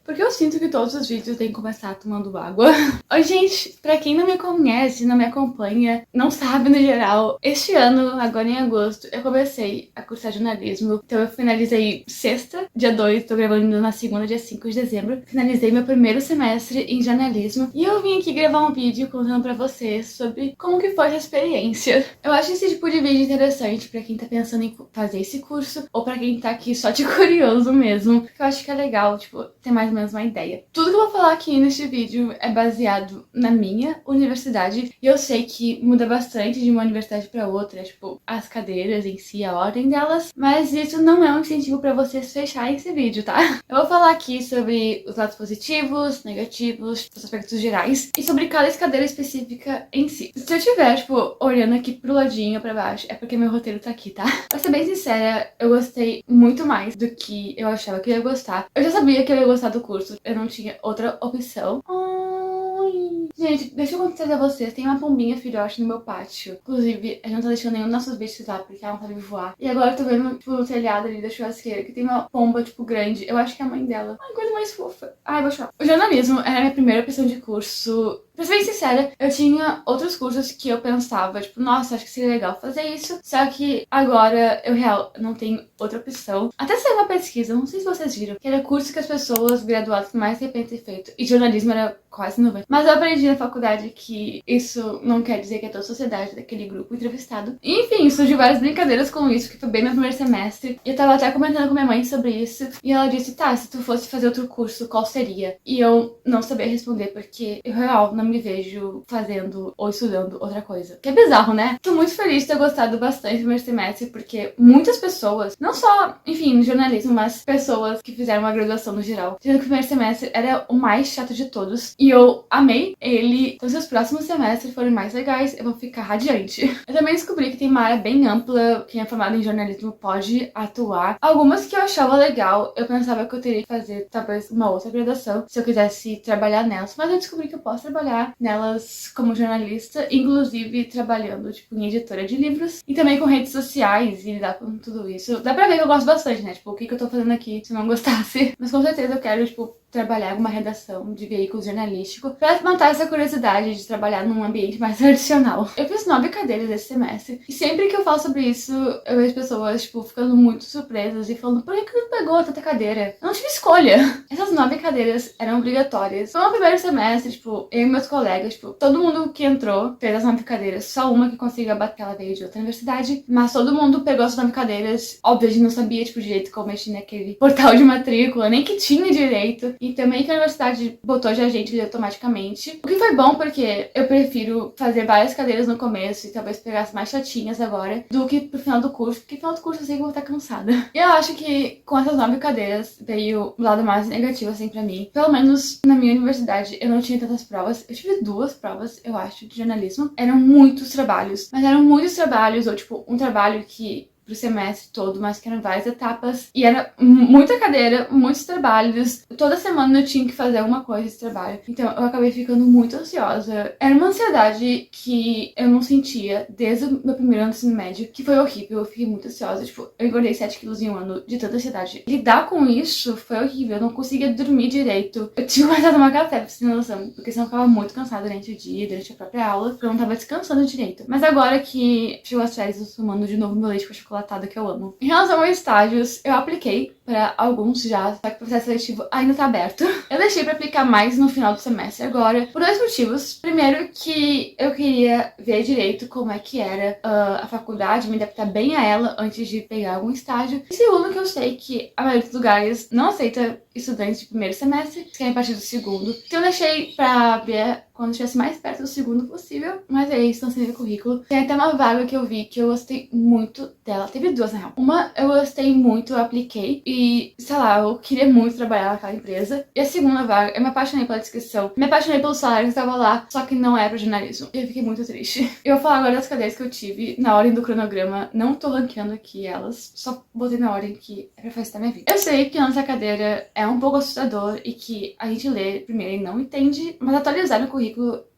Porque eu sinto que todos os vídeos têm que começar tomando água. Oi, gente, pra quem não me conhece, não me acompanha, não sabe no geral, este ano, agora em agosto, eu comecei a cursar jornalismo. Então eu finalizei sexta, dia 2, tô gravando na segunda, dia 5 de dezembro. Finalizei meu primeiro semestre em jornalismo. E eu vim aqui gravar um vídeo contando pra vocês sobre como que foi essa experiência. Eu acho esse tipo de vídeo interessante pra quem tá pensando em fazer esse curso, ou pra quem tá aqui só de curioso mesmo. Eu acho que é legal, tipo, ter mais ou menos uma ideia. Tudo que eu vou falar aqui neste vídeo é baseado na minha universidade. E eu sei que muda bastante de uma universidade pra outra, tipo, as cadeiras em si, a ordem delas. Mas isso não é um incentivo pra vocês fecharem esse vídeo, tá? Eu vou falar aqui sobre os lados positivos, negativos, os aspectos gerais e sobre cada cadeira específica em si. Se eu tiver, tipo, olhando aqui pro ladinho, pra baixo, é porque meu roteiro tá aqui, tá? Pra ser bem sincera, eu gostei muito mais do que eu achava que eu ia gostar. Eu já sabia que eu ia gostar do curso, eu não tinha outra opção. Ai. Gente, deixa eu contar a vocês, tem uma pombinha filhote no meu pátio. Inclusive, a gente não tá deixando nenhum dos nossos bichos lá, porque ela não sabe voar. E agora eu tô vendo, tipo, no telhado ali da churrasqueira, que tem uma pomba, tipo, grande. Eu acho que é a mãe dela. Ai, coisa mais fofa. Ai, vou chorar. O jornalismo era a minha primeira opção de curso. Pra ser bem sincera, eu tinha outros cursos que eu pensava, tipo, nossa, acho que seria legal fazer isso. Só que agora, eu real, não tenho outra opção. Até saiu uma pesquisa, não sei se vocês viram, que era curso que as pessoas graduadas mais arrependem de ter feito. E jornalismo era quase 90. Mas eu aprendi na faculdade que isso não quer dizer que é toda a sociedade daquele grupo entrevistado. E, enfim, surgiu várias brincadeiras com isso, que foi bem meu primeiro semestre. E eu tava até comentando com minha mãe sobre isso. E ela disse, tá, se tu fosse fazer outro curso, qual seria? E eu não sabia responder, porque eu real não me vejo fazendo ou estudando outra coisa. Que é bizarro, né? Tô muito feliz de ter gostado bastante do primeiro semestre, porque muitas pessoas, não só, enfim, no jornalismo, mas pessoas que fizeram uma graduação no geral, dizendo que o primeiro semestre era o mais chato de todos. E eu amei ele. Então, se os próximos semestres forem mais legais, eu vou ficar radiante. Eu também descobri que tem uma área bem ampla, quem é formado em jornalismo pode atuar. Algumas que eu achava legal, eu pensava que eu teria que fazer talvez uma outra graduação, se eu quisesse trabalhar nelas, mas eu descobri que eu posso trabalhar nelas como jornalista, inclusive trabalhando, tipo, em editora de livros e também com redes sociais e lidar com tudo isso. Dá pra ver que eu gosto bastante, né? Tipo, o que eu tô fazendo aqui se eu não gostasse. Mas com certeza eu quero, tipo, trabalhar em alguma redação de veículo jornalístico pra matar essa curiosidade de trabalhar num ambiente mais tradicional. Eu fiz 9 cadeiras esse semestre e sempre que eu falo sobre isso, eu vejo pessoas, tipo, ficando muito surpresas e falando, por que não pegou tanta cadeira? Eu não tive escolha. Essas 9 cadeiras eram obrigatórias. Foi no primeiro semestre, tipo, eu e meus colegas, tipo, todo mundo que entrou fez as 9 cadeiras, só uma que conseguiu abater, ela veio de outra universidade, mas todo mundo pegou as 9 cadeiras. Óbvio, a gente não sabia, tipo, direito como mexer naquele portal de matrícula, nem que tinha direito. E também que a universidade botou já a gente automaticamente. O que foi bom porque eu prefiro fazer várias cadeiras no começo e talvez pegar as mais chatinhas agora do que pro final do curso, porque no final do curso eu sei que eu vou estar cansada. E eu acho que com essas 9 cadeiras veio o lado mais negativo, assim, pra mim. Pelo menos na minha universidade eu não tinha tantas provas. Eu tive 2 provas, eu acho, de jornalismo. Eram muitos trabalhos, mas eram muitos trabalhos, ou tipo, um trabalho que pro semestre todo, mas que eram várias etapas. E era muita cadeira, muitos trabalhos. Toda semana eu tinha que fazer alguma coisa desse trabalho. Então eu acabei ficando muito ansiosa. Era uma ansiedade que eu não sentia desde o meu primeiro ano do ensino médio, que foi horrível. Eu fiquei muito ansiosa. Tipo, eu engordei 7 quilos em um ano de tanta ansiedade. Lidar com isso foi horrível. Eu não conseguia dormir direito. Eu tinha começado a tomar café, pra você ter noção, porque senão eu ficava muito cansada durante o dia, durante a própria aula, porque eu não tava descansando direito. Mas agora que chegou as férias, eu tô tomando de novo meu leite com chocolate que eu amo. Em relação a estágios, eu apliquei para alguns já, só que o processo seletivo ainda tá aberto. Eu deixei pra aplicar mais no final do semestre agora, por 2 motivos. Primeiro, que eu queria ver direito como é que era a faculdade, me adaptar bem a ela antes de pegar algum estágio. E segundo, que eu sei que a maioria dos lugares não aceita estudantes de primeiro semestre, que querem partir do segundo. Então eu deixei pra ver quando estivesse mais perto do segundo possível, mas é isso, não sei meu currículo. Tem até uma vaga que eu vi que eu gostei muito dela. Teve 2, na real. Uma eu gostei muito, eu apliquei e, sei lá, eu queria muito trabalhar naquela empresa. E a segunda vaga, eu me apaixonei pela descrição, me apaixonei pelo salário que estava lá, só que não é pra jornalismo. E eu fiquei muito triste. Eu vou falar agora das cadeiras que eu tive na ordem do cronograma. Não tô ranqueando aqui elas, só botei na ordem que é pra facilitar minha vida. Eu sei que nossa cadeira é um pouco assustador e que a gente lê primeiro e não entende, mas atualizar no currículo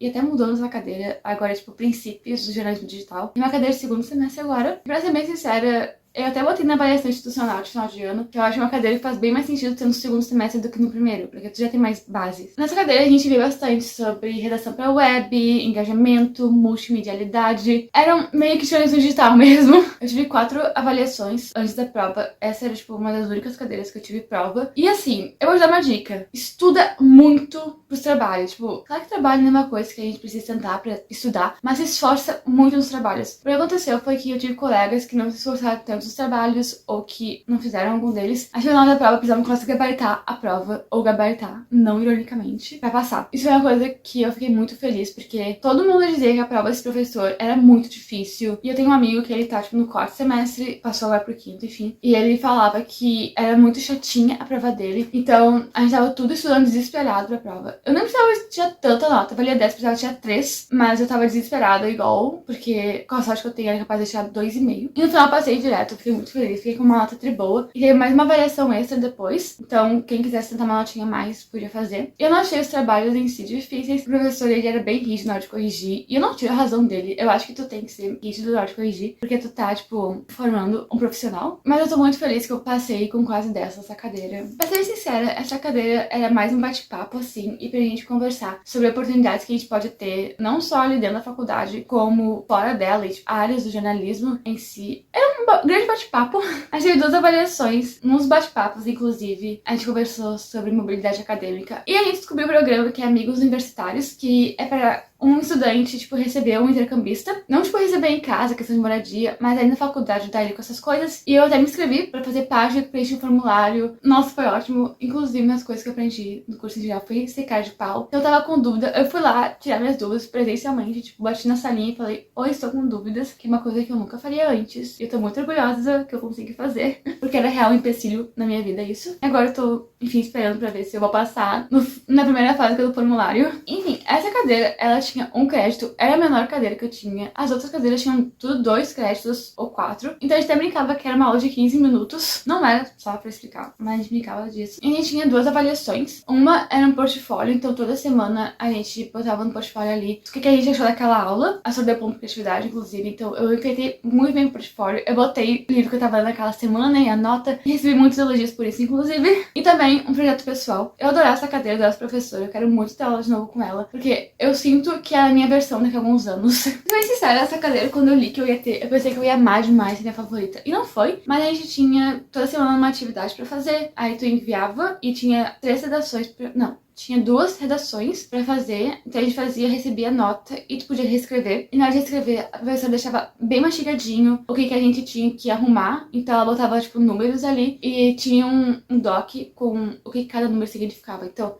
e até mudou nessa cadeira, agora é tipo princípios do jornalismo digital. E uma cadeira de segundo semestre agora. Pra ser bem sincera, Eu até botei na avaliação institucional de final de ano, que eu acho uma cadeira que faz bem mais sentido ter no segundo semestre do que no primeiro, porque tu já tem mais bases. Nessa cadeira a gente viu bastante sobre redação para web, engajamento, multimedialidade. Era meio que jornalismo digital mesmo. Eu tive 4 avaliações antes da prova. Essa era, tipo, uma das únicas cadeiras que eu tive prova. E assim, eu vou te dar uma dica. Estuda muito pros trabalhos. Tipo, claro que trabalho não é uma coisa que a gente precisa tentar pra estudar, mas se esforça muito nos trabalhos. O que aconteceu foi que eu tive colegas que não se esforçaram tanto nos trabalhos, ou que não fizeram algum deles. Acho que na hora da prova precisavam conseguir gabaritar a prova, ou gabaritar, não ironicamente, pra passar. Isso é uma coisa que eu fiquei muito feliz, porque todo mundo dizia que a prova desse professor era muito difícil. E eu tenho um amigo que ele tá, tipo, no 4º semestre, passou agora pro 5º, enfim. E ele falava que era muito chatinha a prova dele. Então, a gente tava tudo estudando desesperado pra prova. Eu não precisava tirar tanta nota, valia 10, precisava tirar 3, mas eu tava desesperada igual, porque com a sorte que eu tenho era capaz de tirar 2,5. E no final eu passei direto, eu fiquei muito feliz, fiquei com uma nota tri boa. E teve mais uma avaliação extra depois, então quem quisesse tentar uma notinha mais, podia fazer. Eu não achei os trabalhos em si difíceis, o professor ele era bem rígido na hora de corrigir, e eu não tiro a razão dele. Eu acho que tu tem que ser rígido na hora de corrigir, porque tu tá, tipo, formando um profissional. Mas eu tô muito feliz que eu passei com quase 10 nessa cadeira. Pra ser sincera, essa cadeira era mais um bate-papo, assim, e pra gente conversar sobre oportunidades que a gente pode ter, não só ali dentro da faculdade, como fora dela, e, tipo, áreas do jornalismo em si. Era um grande bate-papo. A gente teve 2 avaliações, nos bate-papos, inclusive, a gente conversou sobre mobilidade acadêmica, e a gente descobriu um programa que é Amigos Universitários, que é para um estudante, tipo, receber um intercambista. Não, tipo, receber em casa, questão de moradia, mas aí na faculdade ajudar ele com essas coisas. E eu até me inscrevi pra fazer parte, preencher um formulário. Nossa, foi ótimo. Inclusive, umas coisas que eu aprendi no curso em geral foi secar de pau. Então, eu tava com dúvida. Eu fui lá tirar minhas dúvidas presencialmente. Tipo, bati na salinha e falei, oi, estou com dúvidas. Que é uma coisa que eu nunca faria antes. E eu tô muito orgulhosa que eu consegui fazer. Porque era real um empecilho na minha vida isso. E agora eu tô, enfim, esperando pra ver se eu vou passar na primeira fase do formulário. Enfim, essa cadeira, ela tinha um crédito, era a menor cadeira que eu tinha. As outras cadeiras tinham tudo 2 créditos ou 4. Então a gente até brincava que era uma aula de 15 minutos. Não era só pra explicar, mas a gente brincava disso. E a gente tinha 2 avaliações. Uma era um portfólio, então toda semana a gente botava no portfólio ali o que a gente achou daquela aula. A sobre ponto de criatividade, inclusive. Então eu enfeitei muito bem o portfólio. Eu botei o livro que eu tava lendo naquela semana e a nota. E recebi muitos elogios por isso, inclusive. E também um projeto pessoal. Eu adorava essa cadeira, eu adoro essa professora. Eu quero muito ter aula de novo com ela, porque eu sinto que é a minha versão daqui a alguns anos. Sendo bem sincera, essa cadeira, quando eu li que eu ia ter, eu pensei que eu ia amar demais, ser minha favorita. E não foi, mas a gente tinha toda semana uma atividade pra fazer. Aí tu enviava e tinha 3 redações pra... Não, tinha 2 redações pra fazer, então a gente fazia, recebia nota e tu podia reescrever. E na hora de reescrever, a professora deixava bem mastigadinho o que a gente tinha que arrumar. Então ela botava, tipo, números ali e tinha um doc com o que cada número significava. Então,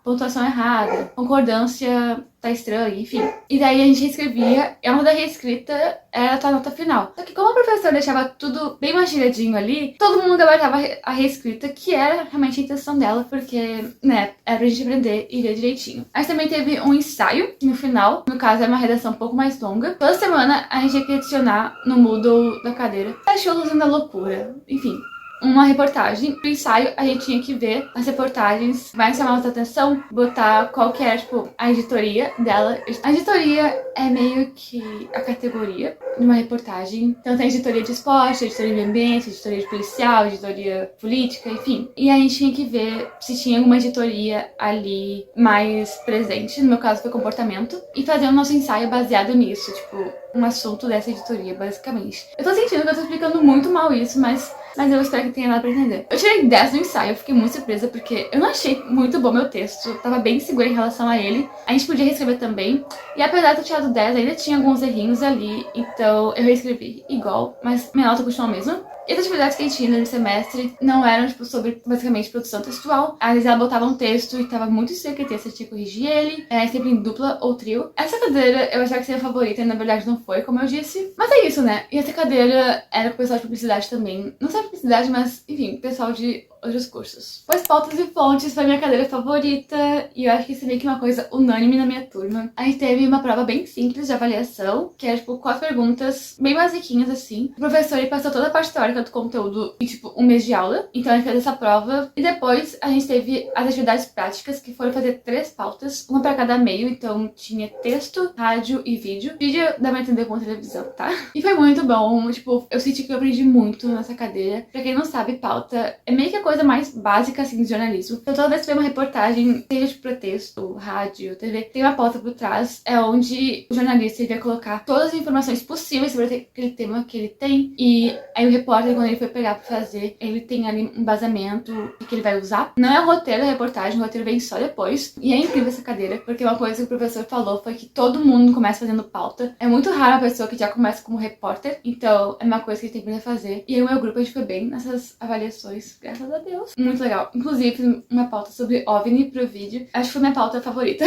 pontuação errada, concordância tá estranho, enfim. E daí a gente reescrevia, e a nota da reescrita era a nota final. Só que como a professora deixava tudo bem mastigadinho ali, todo mundo gabaritava a reescrita, que era realmente a intenção dela, porque, né, era pra gente aprender e ver direitinho. Mas também teve um ensaio no final, no caso é uma redação um pouco mais longa. Toda semana a gente tinha que adicionar no Moodle da cadeira cachorros da loucura, enfim, uma reportagem. No ensaio, a gente tinha que ver as reportagens, vai chamar nossa atenção, botar qual que era, tipo, a editoria dela. A editoria é meio que a categoria de uma reportagem. Então tem editoria de esporte, editoria de meio ambiente, editoria de policial, editoria política, enfim. E a gente tinha que ver se tinha alguma editoria ali mais presente, no meu caso foi comportamento, e fazer o nosso ensaio baseado nisso, tipo, um assunto dessa editoria, basicamente. Eu tô sentindo que eu tô explicando muito mal isso, mas eu espero que tenha nada pra entender. Eu tirei 10 no ensaio, eu fiquei muito surpresa, porque eu não achei muito bom meu texto, eu tava bem segura em relação a ele. A gente podia reescrever também, e apesar de eu ter tirado 10, ainda tinha alguns errinhos ali, então eu reescrevi igual, mas minha nota continuou a mesma. E as atividades que a gente tinha no semestre não eram, tipo, sobre, basicamente, produção textual. Às vezes ela botava um texto e tava muito estranho que texto, você tinha que corrigir ele. Era sempre em dupla ou trio. Essa cadeira eu achava que seria a favorita e na verdade não foi, como eu disse. Mas é isso, né? E essa cadeira era com o pessoal de publicidade também. Não só publicidade, mas, enfim, pessoal de outros cursos. Pois pautas e fontes foi minha cadeira favorita e eu acho que isso é meio que uma coisa unânime na minha turma. A gente teve uma prova bem simples de avaliação, que era tipo 4 perguntas bem basiquinhas assim. O professor ele passou toda a parte teórica do conteúdo em tipo um mês de aula, então a gente fez essa prova e depois a gente teve as atividades práticas que foram fazer 3 pautas, uma para cada meio, então tinha texto, rádio e vídeo. Vídeo dá pra entender com televisão, tá? E foi muito bom, tipo, eu senti que eu aprendi muito nessa cadeira. Pra quem não sabe, pauta é meio que a coisa mais básica, assim, do jornalismo. Então toda vez que vem uma reportagem, seja tipo texto, rádio, TV, tem uma pauta por trás, é onde o jornalista vai colocar todas as informações possíveis sobre aquele tema que ele tem. E aí o repórter, quando ele for pegar pra fazer, ele tem ali um embasamento que ele vai usar. Não é o roteiro da reportagem, o roteiro vem só depois. E é incrível essa cadeira, porque uma coisa que o professor falou foi que todo mundo começa fazendo pauta. É muito raro a pessoa que já começa como repórter, então é uma coisa que a gente tem que fazer. E aí o meu grupo, a gente foi bem nessas avaliações, graças a Deus. Muito legal. Inclusive, fiz uma pauta sobre OVNI pro vídeo. Acho que foi minha pauta favorita.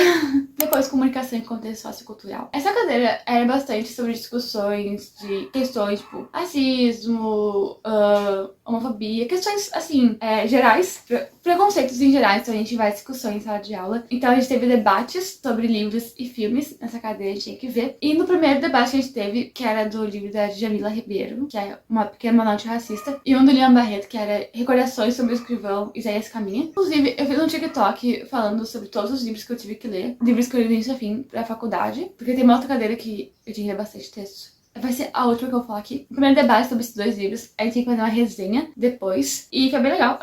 Depois, comunicação e contexto sociocultural. Essa cadeira era bastante sobre discussões de questões, tipo, racismo, homofobia, questões, assim, gerais, preconceitos em gerais, então a gente vai discussões em sala de aula. Então a gente teve debates sobre livros e filmes nessa cadeira, a gente tinha que ver. E no primeiro debate que a gente teve, que era do livro da Djamila Ribeiro, que é uma pequena manual antirracista, e um do Leon Barreto, que era Recordações sobre o escrivão Isaías Caminha. Inclusive, eu fiz um TikTok falando sobre todos os livros que eu tive que ler, livros que eu li do início ao fim pra faculdade, porque tem uma outra cadeira que eu tinha que ler bastante texto. Vai ser a última que eu vou falar aqui. O primeiro debate sobre esses 2 livros. A gente tem que fazer uma resenha depois. E foi bem legal.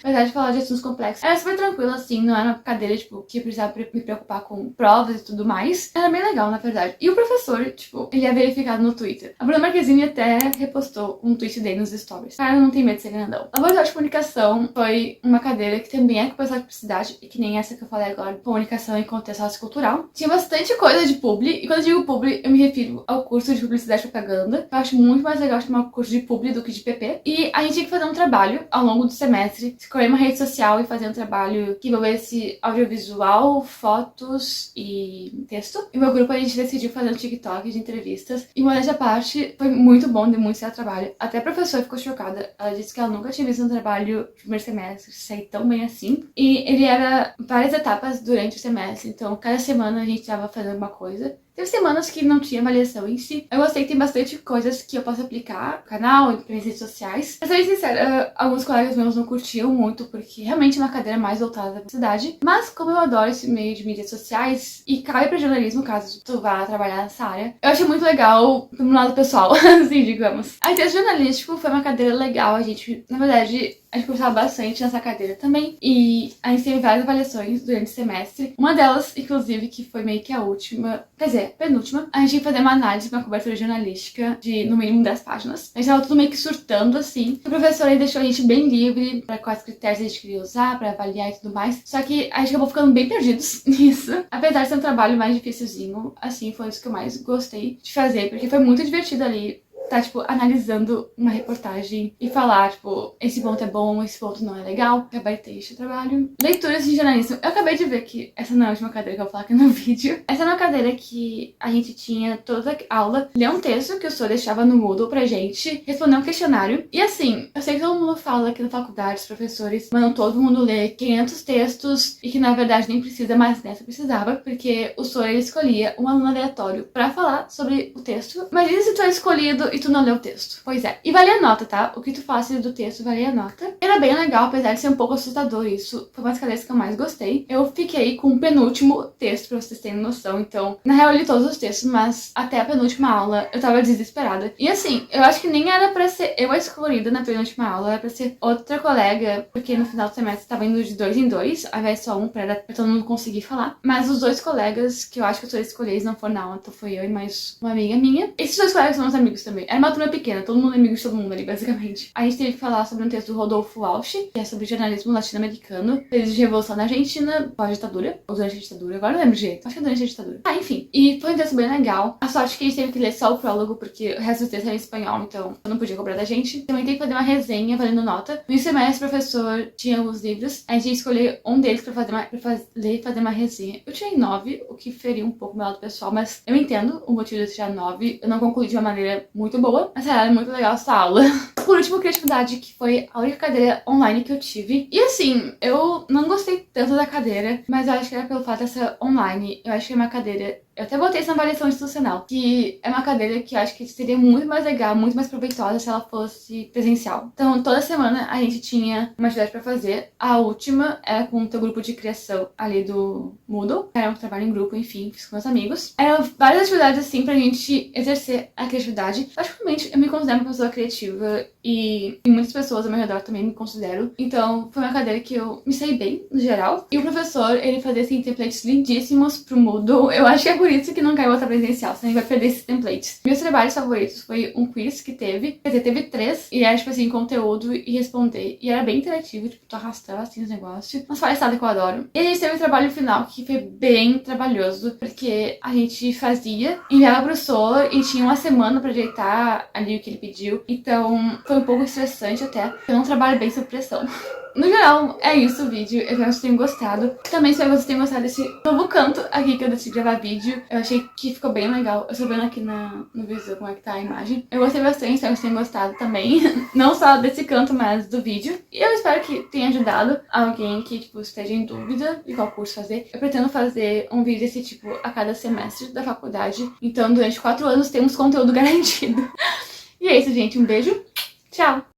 Apesar de falar de assuntos complexos. Era super tranquilo, assim. Não era uma cadeira, tipo, que eu precisava me preocupar com provas e tudo mais. Era bem legal, na verdade. E o professor, tipo, ele é verificado no Twitter. A Bruna Marquezine até repostou um tweet dele nos stories. O cara não tem medo de ser grandão. Laboratório de comunicação foi uma cadeira que também é com pessoal de publicidade. E que nem essa que eu falei agora. Comunicação e contexto sociocultural. Tinha bastante coisa de publi. E quando eu digo publi, eu me refiro ao curso de publicidade propaganda. Eu acho muito mais legal chamar o curso de publi do que de PP. E a gente tinha que fazer um trabalho ao longo do semestre, escolher uma rede social e fazer um trabalho que envolvesse audiovisual, fotos e texto. E o meu grupo a gente decidiu fazer um TikTok de entrevistas. E modéstia à parte, foi muito bom, deu muito certo trabalho. Até a professora ficou chocada. Ela disse que ela nunca tinha visto um trabalho de primeiro semestre sair tão bem assim. E ele era várias etapas durante o semestre. Então, cada semana a gente estava fazendo uma coisa. Teve semanas que não tinha avaliação em si. Eu gostei que tem bastante coisas que eu posso aplicar no canal, em minhas redes sociais. Pra ser bem sincera, alguns colegas meus não curtiam muito, porque realmente é uma cadeira mais voltada da publicidade. Mas como eu adoro esse meio de mídias sociais, e cabe pra jornalismo, caso tu vá trabalhar nessa área, eu achei muito legal do meu lado pessoal, assim, digamos. A texto jornalístico foi uma cadeira legal, a gente, na verdade, a gente conversava bastante nessa cadeira também. E a gente teve várias avaliações durante o semestre. Uma delas, inclusive, que foi meio que a última, quer dizer, penúltima, a gente ia fazer uma análise, uma cobertura jornalística de, no mínimo, 10 páginas. A gente tava tudo meio que surtando, assim. O professor aí deixou a gente bem livre para quais critérios a gente queria usar, para avaliar e tudo mais. Só que a gente acabou ficando bem perdidos nisso. Apesar de ser um trabalho mais dificilzinho, assim, foi isso que eu mais gostei de fazer, porque foi muito divertido ali. Tá, tipo, analisando uma reportagem e falar, tipo, esse ponto é bom, esse ponto não é legal. Gabaritei este trabalho. Leituras de jornalismo. Eu acabei de ver que essa não é a última cadeira que eu vou falar aqui no vídeo. Essa é uma cadeira que a gente tinha toda aula, ler um texto que o senhor deixava no Moodle pra gente, responder um questionário. E assim, eu sei que todo mundo fala que na faculdade os professores mandam todo mundo ler 500 textos e que na verdade nem precisa, mas nessa precisava, porque o senhor ele escolhia um aluno aleatório pra falar sobre o texto. Imagina se tu é escolhido e tu não leu o texto. Pois é. E valia a nota, tá? O que tu fazes do texto valia a nota. Era bem legal, apesar de ser um pouco assustador isso. Foi uma das cadeiras que eu mais gostei. Eu fiquei com o penúltimo texto, pra vocês terem noção. Então, na real, eu li todos os textos, mas até a penúltima aula eu tava desesperada. E assim, eu acho que nem era pra ser eu a escolhida na penúltima aula, era pra ser outra colega, porque no final do semestre tava indo de 2 em 2, ao invés de só um, pra todo mundo conseguir falar. Mas os 2 colegas que eu acho que eu só escolhi, eles não foram na aula, então foi eu e mais uma amiga minha. Esses 2 colegas são meus amigos também. Era uma turma pequena, todo mundo é amigo de todo mundo ali, basicamente. A gente teve que falar sobre um texto do Rodolfo Walsh, que é sobre jornalismo latino-americano, período de revolução na Argentina, pós-ditadura, ou durante a ditadura, agora não lembro de jeito, acho que é durante a ditadura. Ah, enfim. E foi um texto bem legal. A sorte é que a gente teve que ler só o prólogo, porque o resto do texto era em espanhol, então eu não podia cobrar da gente. Também teve que fazer uma resenha valendo nota. No semestre, o professor tinha alguns livros, a gente ia escolher um deles pra ler e fazer uma resenha. Eu tirei 9, o que feria um pouco meu lado pessoal, mas eu entendo o motivo de eu tirar 9. Eu não concluí de uma maneira muito muito boa, mas era muito legal essa aula. Por último, criatividade, que foi a única cadeira online que eu tive. E assim, eu não gostei tanto da cadeira, mas eu acho que era pelo fato de ser online. Eu acho que é uma cadeira... Eu até botei isso na avaliação institucional, que é uma cadeira que eu acho que seria muito mais legal, muito mais proveitosa se ela fosse presencial. Então, toda semana a gente tinha uma atividade pra fazer. A última era com o teu grupo de criação ali do Moodle. Era um trabalho em grupo, enfim, fiz com meus amigos. Eram várias atividades, assim, pra gente exercer a criatividade. Praticamente, eu me considero uma pessoa criativa e muitas pessoas ao meu redor também me considero. Então, foi uma cadeira que eu me saí bem, no geral. E o professor, ele fazia, assim, templates lindíssimos pro Moodle. Eu acho que é por isso que não caiu outra presencial, senão a gente vai perder esses templates. Meus trabalhos favoritos foi um quiz que teve, quer dizer, teve 3, e era, tipo assim, conteúdo e responder. E era bem interativo, tipo, tu arrastava, assim, os negócios. Umas palhaçadas que eu adoro. E a gente teve o trabalho final, que foi bem trabalhoso, porque a gente fazia, enviava pro professor e tinha uma semana pra ajeitar ali o que ele pediu. Então, foi um pouco estressante até. Eu não trabalho bem sob pressão. No geral, é isso o vídeo. Eu espero que vocês tenham gostado. Também espero que vocês tenham gostado desse novo canto aqui que eu decidi gravar vídeo. Eu achei que ficou bem legal. Eu estou vendo aqui no visor como é que tá a imagem. Eu gostei bastante, espero que vocês tenham gostado também. Não só desse canto, mas do vídeo. E eu espero que tenha ajudado alguém que, tipo, esteja em dúvida de qual curso fazer. Eu pretendo fazer um vídeo desse tipo a cada semestre da faculdade. Então, durante 4 anos, temos conteúdo garantido. E é isso, gente. Um beijo. Tchau!